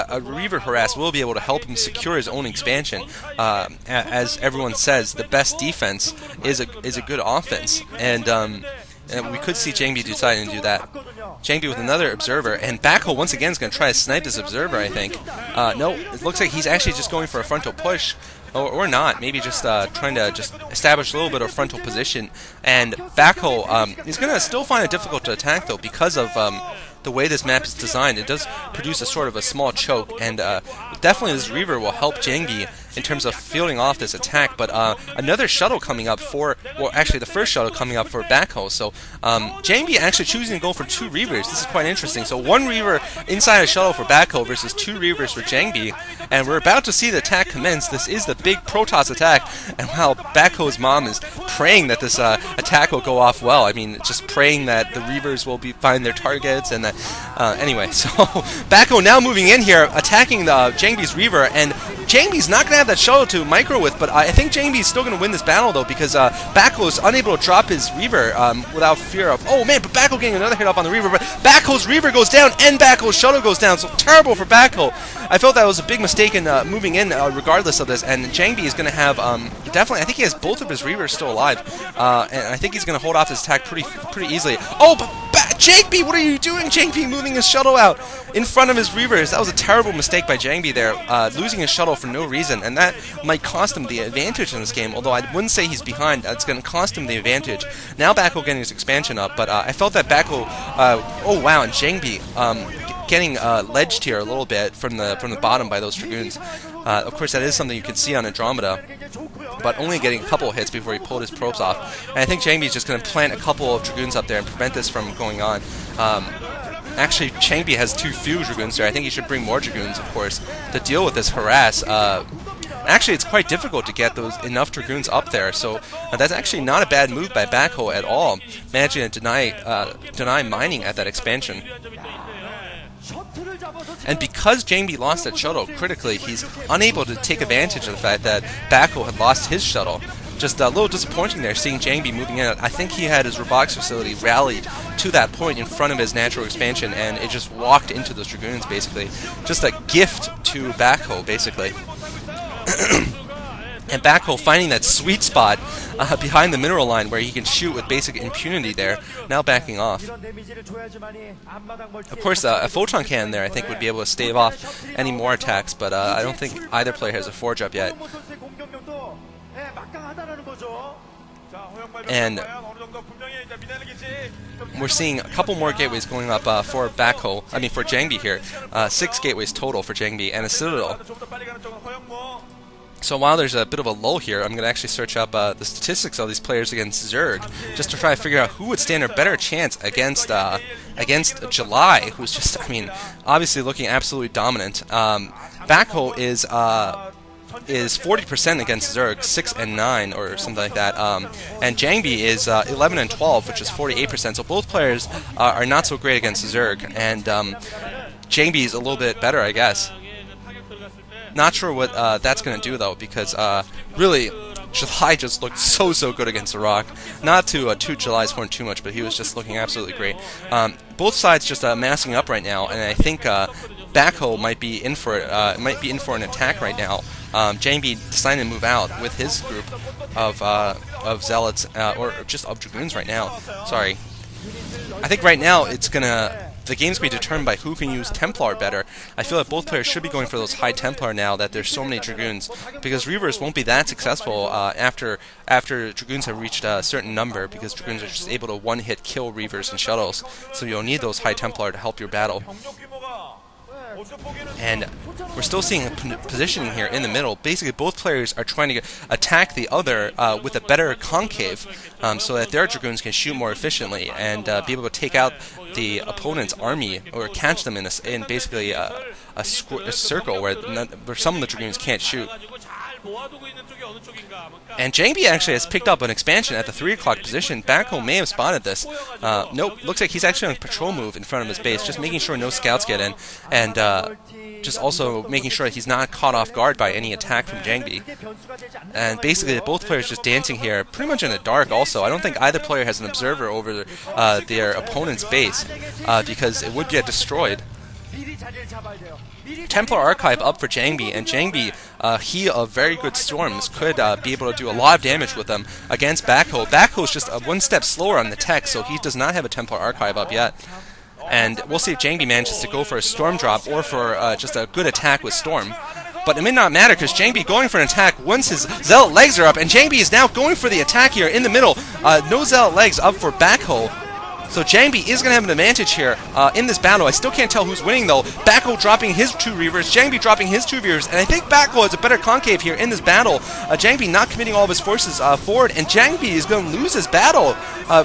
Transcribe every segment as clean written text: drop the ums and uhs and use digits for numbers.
a Reaver harass will be able to help him secure his own expansion. As everyone says, the best defense is a good offense, and we could see Jangbi deciding to do that. Jangbi with another observer, and Backho once again is going to try to snipe this observer, I think. No, it looks like he's actually just going for a frontal push. Or not, maybe just trying to just establish a little bit of frontal position. And Backho is going to still find it difficult to attack, though, because of the way this map is designed. It does produce a sort of a small choke, and definitely this Reaver will help Jangbi in terms of fielding off this attack. But another shuttle coming up for, well, actually the first shuttle coming up for Backho. So Jangbi actually choosing to go for 2 Reavers. This is quite interesting. So 1 Reaver inside a shuttle for Backho versus 2 Reavers for Jangbi. And we're about to see the attack commence. This is the big Protoss attack. And while Backho's mom is praying that this attack will go off well. I mean, just praying that the Reavers will find their targets. And that, anyway, so Backho now moving in here, attacking the Jangbi's Reaver. And Jangbi's not going to have that shuttle to micro with, but I think Jangbi's still going to win this battle, though, because Backho is unable to drop his Reaver without fear of, oh man, but Backho getting another hit up on the Reaver, but Backho's Reaver goes down and Backho's shuttle goes down, so terrible for Backho. I felt that was a big mistake in moving in regardless of this, and Jangbi is going to have, definitely, I think he has both of his Reavers still alive, and I think he's going to hold off this attack pretty easily. Oh, but Jangbi, what are you doing? Jangbi moving his shuttle out in front of his Reavers. That was a terrible mistake by Jangbi there, losing his shuttle for no reason, and that might cost him the advantage in this game, although I wouldn't say he's behind. It's going to cost him the advantage. Now Backho getting his expansion up, but I felt that Backho, oh wow, and Jangbi getting ledged here a little bit from the bottom by those Dragoons. Of course, that is something you can see on Andromeda, but only getting a couple of hits before he pulled his probes off. And I think Jangbi is just going to plant a couple of Dragoons up there and prevent this from going on. Actually, Jangbi has too few Dragoons there. I think he should bring more Dragoons, of course, to deal with this harass. Actually, it's quite difficult to get enough Dragoons up there, so that's actually not a bad move by Backho at all, managing to deny mining at that expansion. And because Jangbi lost that shuttle critically, he's unable to take advantage of the fact that Backho had lost his shuttle. Just a little disappointing there, seeing Jangbi moving in. I think he had his robotics facility rallied to that point in front of his natural expansion, and it just walked into those Dragoons, basically. Just a gift to Backho, basically. And Backho finding that sweet spot behind the mineral line where he can shoot with basic impunity there, now backing off. Of course, a photon cannon there I think would be able to stave off any more attacks, but I don't think either player has a forge up yet. And we're seeing a couple more gateways going up for Jangbi here. 6 gateways total for Jangbi and a Citadel. So while there's a bit of a lull here, I'm going to actually search up the statistics of these players against Zerg, just to try to figure out who would stand a better chance against July, who's just, I mean, obviously looking absolutely dominant. Backho is 40% against Zerg, 6 and 9 or something like that, and Jangbi is 11 and 12, which is 48%. So both players are not so great against Zerg, and Jangbi is a little bit better, I guess. Not sure what that's going to do, though, because really, July just looked so good against the Rock. Not to toot July's horn too much, but he was just looking absolutely great. Both sides just massing up right now, and I think Backho might be in for it. Might be in for an attack right now. Jangbi deciding to move out with his group of zealots or just of Dragoons right now. Sorry, I think right now the game's going to be determined by who can use Templar better. I feel that both players should be going for those high Templar now that there's so many Dragoons, because Reavers won't be that successful after Dragoons have reached a certain number, because Dragoons are just able to one-hit kill Reavers and shuttles, so you'll need those high Templar to help your battle. And we're still seeing positioning here in the middle. Basically, both players are trying to attack the other with a better concave, so that their Dragoons can shoot more efficiently and be able to take out the opponent's army or catch them in basically a circle where some of the Dragoons can't shoot. And Jangbi actually has picked up an expansion at the 3 o'clock position. Backho may have spotted this. Nope, looks like he's actually on a patrol move in front of his base, just making sure no scouts get in, and just also making sure that he's not caught off guard by any attack from Jangbi. And basically, both players just dancing here, pretty much in the dark also. I don't think either player has an observer over their opponent's base, because it would get destroyed. Templar Archive up for Jangbi, and Jangbi, he of very good storms, could be able to do a lot of damage with them against Backho. Backho's just one step slower on the tech, so he does not have a Templar Archive up yet. And we'll see if Jangbi manages to go for a Storm drop or for just a good attack with Storm. But it may not matter, because Jangbi going for an attack once his Zealot legs are up, and Jangbi is now going for the attack here in the middle. No Zealot legs up for Backho. So Jangbi is going to have an advantage here in this battle. I still can't tell who's winning, though. Backho dropping his 2 Reavers, Jangbi dropping his 2 Reavers, and I think Backho has a better concave here in this battle. Jangbi not committing all of his forces forward, and Jangbi is going to lose this battle.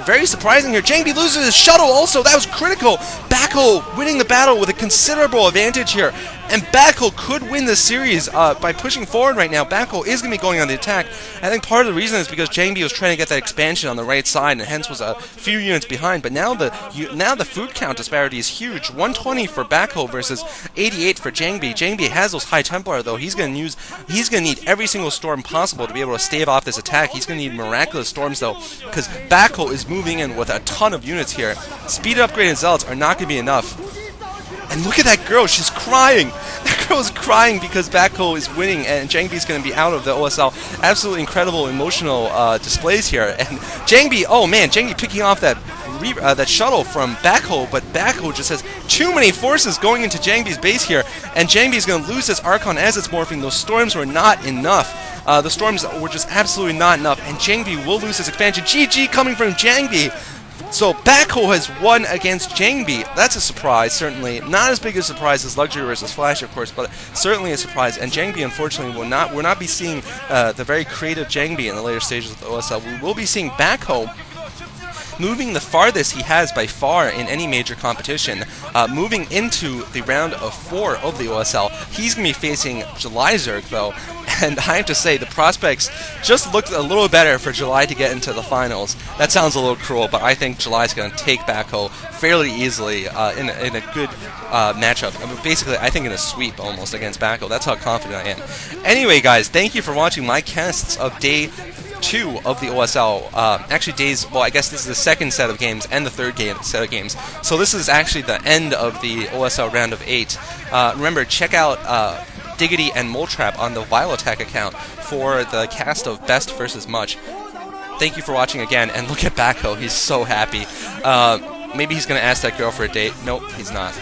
Very surprising here. Jangbi loses his shuttle also. That was critical. Backho winning the battle with a considerable advantage here. And Backho could win this series by pushing forward right now. Backho is going to be going on the attack. I think part of the reason is because Jangbi was trying to get that expansion on the right side, and hence was a few units behind. But now the food count disparity is huge. 120 for Backho versus 88 for Jangbi. Jangbi has those high Templar, though. He's going to need every single storm possible to be able to stave off this attack. He's going to need miraculous storms, though, because Backho is moving in with a ton of units here. Speed upgraded Zealots are not going to be enough. And look at that girl, she's crying! That girl is crying because Backho is winning and Jangbi's going to be out of the OSL. Absolutely incredible emotional displays here. And Jangbi, oh man, Jangbi picking off that shuttle from Backho, but Backho just has too many forces going into Jangbi's base here, and Jangbi's going to lose this Archon as it's morphing. Those storms were not enough. The storms were just absolutely not enough, and Jangbi will lose his expansion. GG coming from Jangbi! So Backho has won against Jangbi. That's a surprise, certainly. Not as big a surprise as Luxury versus Flash, of course, but certainly a surprise. And Jangbi, unfortunately, will not be seeing the very creative Jangbi in the later stages of the OSL. We will be seeing Backho moving the farthest he has by far in any major competition, moving into the round of 4 of the OSL. He's going to be facing July Zerg, though, and I have to say, the prospects just looked a little better for July to get into the finals. That sounds a little cruel, but I think July's going to take Backho fairly easily in a good matchup. I mean, basically, I think in a sweep almost against Backho. That's how confident I am. Anyway, guys, thank you for watching my casts of Day 2 of the OSL. Actually, well, I guess this is the second set of games and the third set of games. So this is actually the end of the OSL round of 8. Remember, check out Diggity and Moletrap on the Violetak account for the cast of Best versus Much. Thank you for watching again, and look at Backho. He's so happy. Maybe he's going to ask that girl for a date. Nope, he's not.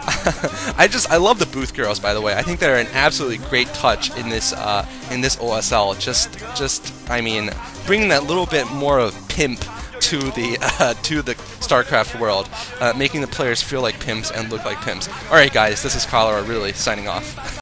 I love the booth girls, by the way. I think they're an absolutely great touch in this OSL. Just I mean, bringing that little bit more of pimp to the StarCraft world, making the players feel like pimps and look like pimps. All right, guys, this is Cholera really signing off.